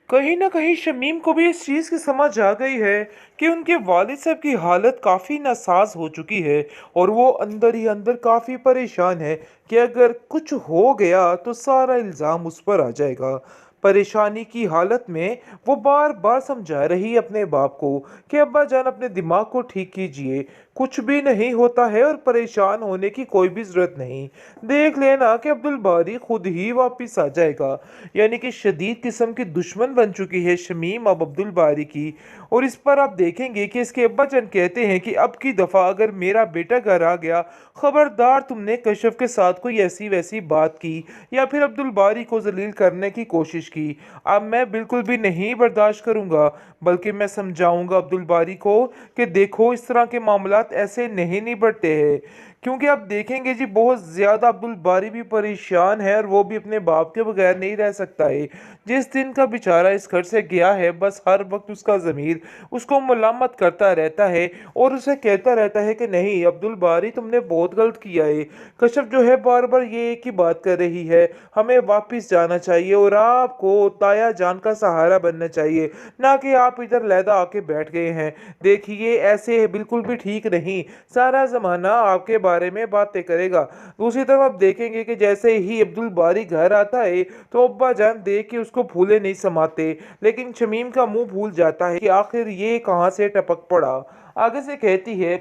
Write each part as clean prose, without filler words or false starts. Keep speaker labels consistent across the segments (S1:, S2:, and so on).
S1: कहीं न कहीं शमीम को भी इस चीज़ की समझ आ गई है कि उनके वालिद साहब की हालत काफ़ी नासाज़ हो चुकी है और वो अंदर ही अंदर काफ़ी परेशान है कि अगर कुछ हो गया तो सारा इल्ज़ाम उस पर आ जाएगा। परेशानी की हालत में वो बार-बार समझा रही है अपने बाप को कि अब्बा जान अपने दिमाग को ठीक कीजिए, कुछ भी नहीं होता है और परेशान होने की कोई भी ज़रूरत नहीं। देख लेना कि अब्दुल बारी खुद ही वापिस आ जाएगा। यानी कि शदीद किस्म की दुश्मन बन चुकी है शमीम अब अब्दुल बारी की। और इस पर आप देखेंगे कि इसके अब्बाजान कहते हैं कि अब की दफ़ा अगर मेरा बेटा घर आ गया, खबरदार तुमने कशफ के साथ कोई ऐसी वैसी बात की या फिर अब्दुल बारी को जलील करने की कोशिश की, अब मैं बिल्कुल भी नहीं बर्दाश्त करूंगा, बल्कि मैं समझाऊंगा अब्दुल बारी को कि देखो इस तरह के मामलात ऐसे नहीं निपटते हैं। क्योंकि आप देखेंगे जी बहुत ज़्यादा अब्दुल बारी भी परेशान है और वो भी अपने बाप के बगैर नहीं रह सकता है। जिस दिन का बेचारा इस घर से गया है बस हर वक्त उसका ज़मीर उसको मलामत करता रहता है और उसे कहता रहता है कि नहीं अब्दुल बारी तुमने बहुत गलत किया है। कश्यप जो है बार बार ये एक ही बात कर रही है, हमें वापस जाना चाहिए और आपको ताया जान का सहारा बनना चाहिए, ना कि आप इधर लैदा आके बैठ गए हैं। देखिए ऐसे बिल्कुल भी ठीक नहीं, सारा ज़माना आपके बारे में बातें करेगा। दूसरी तरफ आप देखेंगे कि जैसे ही अब्दुल बारी घर आता है तो अब्बा जान देख के उसको फूले नहीं समाते, लेकिन शमीम का मुंह भूल जाता है कि आखिर ये कहाँ से टपक पड़ा। आगे से कहती है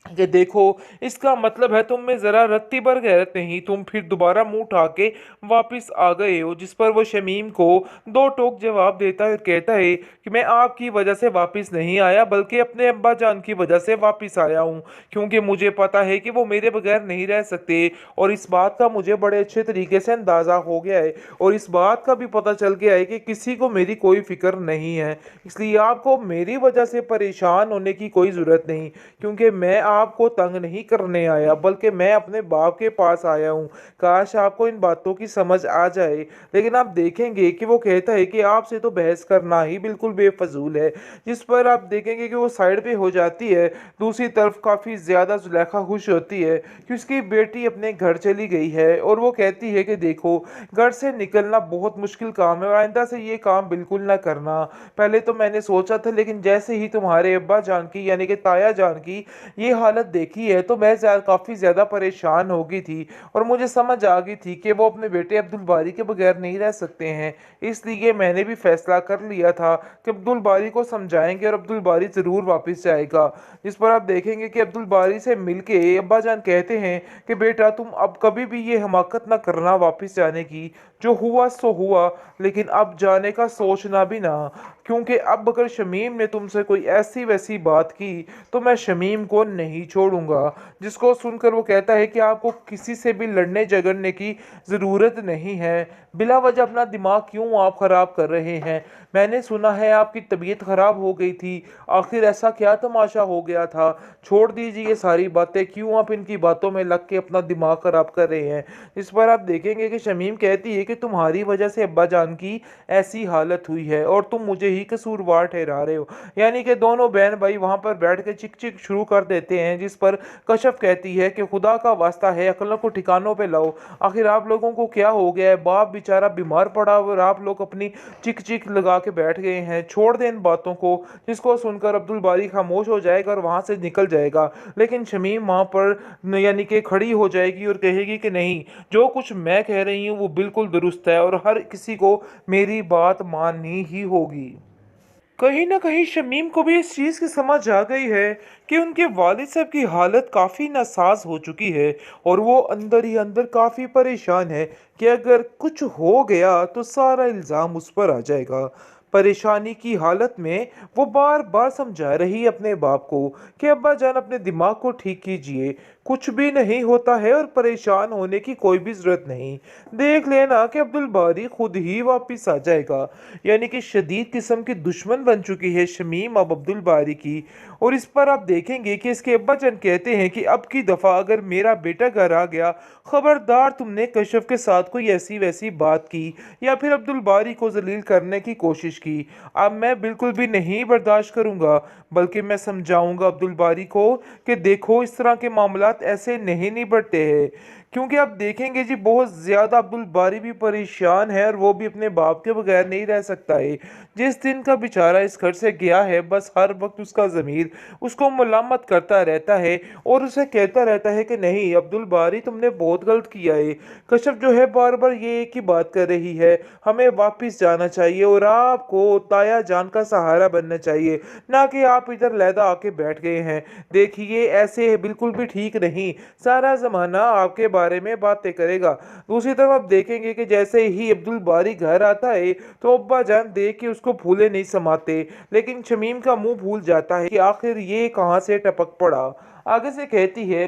S1: कि देखो इसका मतलब है तुम में जरा रत्ती भर गैरत नहीं, तुम फिर दोबारा मुंह उठा के वापिस आ गए हो। जिस पर वो शमीम को दो टोक जवाब देता है और कहता है कि मैं आपकी वजह से वापिस नहीं आया बल्कि अपने अब्बा जान की वजह से वापिस आया हूँ, क्योंकि मुझे पता है कि वो मेरे बगैर नहीं रह सकते और इस बात का मुझे बड़े अच्छे तरीके से अंदाज़ा हो गया है और इस बात का भी पता चल गया है कि किसी को मेरी कोई फिक्र नहीं है, इसलिए आपको मेरी वजह से परेशान होने की कोई ज़रूरत नहीं, क्योंकि मैं आपको तंग नहीं करने आया बल्कि मैं अपने बाप के पास आया हूँ। काश आपको इन बातों की समझ आ जाए। लेकिन आप देखेंगे कि वो कहता है कि आपसे तो बहस करना ही बिल्कुल बेफजूल है। जिस पर आप देखेंगे कि वो साइड पे हो जाती है। दूसरी तरफ काफ़ी ज़्यादा जुलेखा खुश होती है कि उसकी बेटी अपने घर चली गई है और वो कहती है कि देखो घर से निकलना बहुत मुश्किल काम है और आइंदा से ये काम बिल्कुल ना करना। पहले तो मैंने सोचा था लेकिन जैसे ही तुम्हारे अब्बा जान की यानी कि ताया जान की ये हालत देखी है तो मैं काफ़ी ज़्यादा परेशान हो गई थी और मुझे समझ आ गई थी कि वो अपने बेटे अब्दुल बारी के बगैर नहीं रह सकते हैं। इसलिए मैंने भी फैसला कर लिया था कि अब्दुल बारी को समझाएंगे और अब्दुल बारी ज़रूर वापस जाएगा। जिस पर आप देखेंगे कि अब्दुल बारी से मिलके अब्बा जान कहते हैं कि बेटा तुम अब कभी भी ये हमाकत ना करना वापस जाने की, जो हुआ सो हुआ, लेकिन अब जाने का सोचना भी ना, क्योंकि अब अगर शमीम ने तुमसे कोई ऐसी वैसी बात की तो मैं शमीम को नहीं छोड़ूंगा। जिसको सुनकर वो कहता है कि आपको किसी से भी लड़ने झगड़ने की ज़रूरत नहीं है, बिला वजह अपना दिमाग क्यों आप ख़राब कर रहे हैं। मैंने सुना है आपकी तबीयत ख़राब हो गई थी, आखिर ऐसा क्या तमाशा हो गया था। छोड़ दीजिए ये सारी बातें, क्यों आप इनकी बातों में लग के अपना दिमाग ख़राब कर रहे हैं। इस पर आप देखेंगे कि शमीम कहती है कि तुम्हारी वजह से अब्बा जान की ऐसी हालत हुई है और तुम मुझे ही कसूरवार ठहरा रहे हो। यानी कि दोनों बहन भाई वहां पर बैठ के चिक चिक शुरू कर देते हैं। जिस पर कशफ कहती है कि खुदा का वास्ता है अकलों को ठिकानों पे लाओ, आखिर आप लोगों को क्या हो गया है, बाप बेचारा बीमार पड़ा और आप लोग अपनी चिक चिक लगा के बैठ गए हैं, छोड़ दें इन बातों को। जिसको सुनकर अब्दुल बारी खामोश हो जाएगा और वहां से निकल जाएगा, लेकिन शमीम वहां पर यानी कि खड़ी हो जाएगी और कहेगी कि नहीं, जो कुछ मैं कह रही हूँ वो बिल्कुल दुरुस्त है और हर किसी को मेरी बात माननी ही होगी। कहीं न कहीं शमीम को भी इस चीज़ की समझ आ गई है कि उनके वालिद साहब की हालत काफ़ी नासाज़ हो चुकी है और वो अंदर ही अंदर काफ़ी परेशान है कि अगर कुछ हो गया तो सारा इल्ज़ाम उस पर आ जाएगा। परेशानी की हालत में वो बार-बार समझा रही है अपने बाप को कि अब्बा जान अपने दिमाग को ठीक कीजिए, कुछ भी नहीं होता है और परेशान होने की कोई भी ज़रूरत नहीं। देख लेना कि अब्दुल बारी खुद ही वापिस आ जाएगा। यानी कि शदीद किस्म की दुश्मन बन चुकी है शमीम अब अब्दुल बारी की। और इस पर आप देखेंगे कि इसके अब्बाजान कहते हैं कि अब की दफ़ा अगर मेरा बेटा घर आ गया, खबरदार तुमने कशफ के साथ कोई ऐसी वैसी बात की या फिर अब्दुल बारी को जलील करने की कोशिश की, अब मैं बिल्कुल भी नहीं बर्दाश्त करूंगा, बल्कि मैं समझाऊंगा अब्दुल बारी को कि देखो इस तरह के मामलात ऐसे नहीं निपटते हैं। क्योंकि आप देखेंगे जी बहुत ज़्यादा अब्दुल बारी भी परेशान है और वो भी अपने बाप के बगैर नहीं रह सकता है। जिस दिन का बेचारा इस घर से गया है बस हर वक्त उसका ज़मीर उसको मलामत करता रहता है और उसे कहता रहता है कि नहीं अब्दुल बारी तुमने बहुत गलत किया है। कश्यप जो है बार बार ये एक ही बात कर रही है, हमें वापस जाना चाहिए और आपको ताया जान का सहारा बनना चाहिए, ना कि आप इधर लैदा आके बैठ गए हैं। देखिए ऐसे बिल्कुल भी ठीक नहीं, सारा ज़माना आपके बारे में बातें करेगा। दूसरी तरफ आप देखेंगे कि जैसे ही अब्दुल बारी घर आता है तो अब्बा जान देख के उसको फूले नहीं समाते, लेकिन शमीम का मुंह भूल जाता है कि आखिर ये कहाँ से टपक पड़ा। आगे से कहती है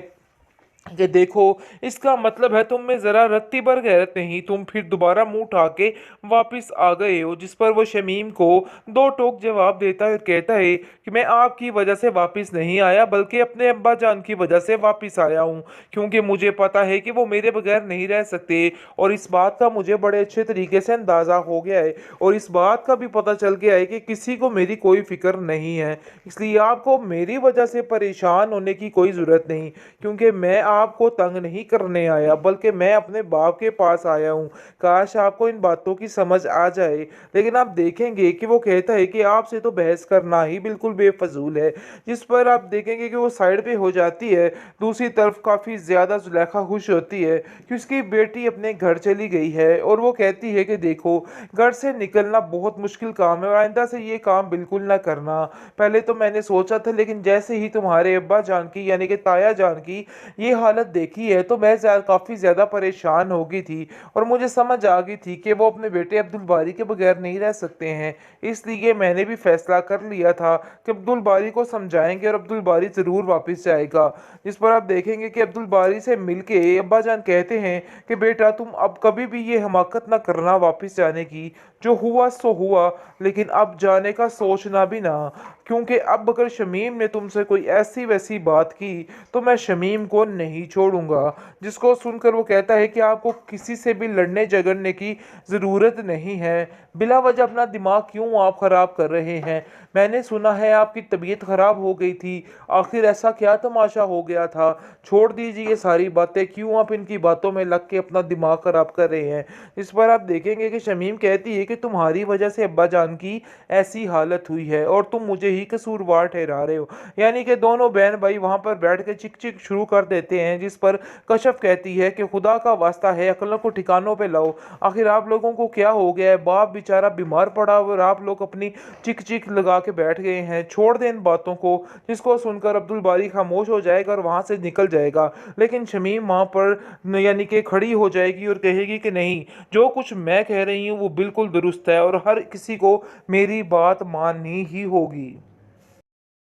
S1: कि देखो इसका मतलब है तुम में जरा रत्ती भर गैरत नहीं, तुम फिर दोबारा मुंह उठा के वापिस आ गए हो। जिस पर वो शमीम को दो टोक जवाब देता है और कहता है कि मैं आपकी वजह से वापिस नहीं आया बल्कि अपने अब्बा जान की वजह से वापिस आया हूँ, क्योंकि मुझे पता है कि वो मेरे बगैर नहीं रह सकते और इस बात का मुझे बड़े अच्छे तरीके से अंदाज़ा हो गया है और इस बात का भी पता चल गया है कि किसी को मेरी कोई फिक्र नहीं है, इसलिए आपको मेरी वजह से परेशान होने की कोई ज़रूरत नहीं, क्योंकि मैं आपको तंग नहीं करने आया बल्कि मैं अपने बाप के पास आया हूँ। काश आपको इन बातों की समझ आ जाए। लेकिन आप देखेंगे कि वो कहता है कि आपसे तो बहस करना ही बिल्कुल बेफजूल है। जिस पर आप देखेंगे कि वो साइड पे हो जाती है। दूसरी तरफ काफ़ी ज़्यादा जुलेखा खुश होती है कि उसकी बेटी अपने घर चली गई है और वो कहती है कि देखो घर से निकलना बहुत मुश्किल काम है और आइंदा से ये काम बिल्कुल ना करना। पहले तो मैंने सोचा था लेकिन जैसे ही तुम्हारे अब्बा जान की यानी कि ताया जान की ये हालत देखी है तो मैं काफ़ी ज़्यादा परेशान हो गई थी और मुझे समझ आ गई थी कि वो अपने बेटे अब्दुल बारी के बगैर नहीं रह सकते हैं। इसलिए मैंने भी फैसला कर लिया था कि अब्दुल बारी को समझाएंगे और अब्दुल बारी ज़रूर वापस जाएगा। जिस पर आप देखेंगे कि अब्दुल बारी से मिलके अब्बा जान कहते हैं कि बेटा तुम अब कभी भी ये हमाकत ना करना वापस जाने की, जो हुआ सो हुआ, लेकिन अब जाने का सोचना भी ना, क्योंकि अब अगर शमीम ने तुमसे कोई ऐसी वैसी बात की तो मैं शमीम को नहीं छोड़ूंगा। जिसको सुनकर वो कहता है कि आपको किसी से भी लड़ने झगड़ने की ज़रूरत नहीं है, बिला वजह अपना दिमाग क्यों आप ख़राब कर रहे हैं। मैंने सुना है आपकी तबीयत ख़राब हो गई थी, आखिर ऐसा क्या तमाशा हो गया था। छोड़ दीजिए ये सारी बातें, क्यों आप इनकी बातों में लग के अपना दिमाग ख़राब कर रहे हैं। इस पर आप देखेंगे कि शमीम कहती है कि तुम्हारी वजह से अब्बा जान की ऐसी हालत हुई है और तुम मुझे ही कसूरवार ठहरा रहे हो। यानी कि दोनों बहन भाई वहां पर बैठ के चिक चिक शुरू कर देते हैं। जिस पर कश्यप कहती है कि खुदा का वास्ता है अक्लों को ठिकानों पे लाओ, आखिर आप लोगों को क्या हो गया है, बाप बेचारा बीमार पड़ा और आप लोग अपनी चिक चिक लगा के बैठ गए हैं, छोड़ दें इन बातों को। जिसको सुनकर अब्दुल बारी खामोश हो जाएगा और वहां से निकल जाएगा, लेकिन शमीम वहां पर यानी कि खड़ी हो जाएगी और कहेगी कि नहीं, जो कुछ मैं कह रही हूँ वो बिल्कुल दुरुस्त है और हर किसी को मेरी बात माननी ही होगी।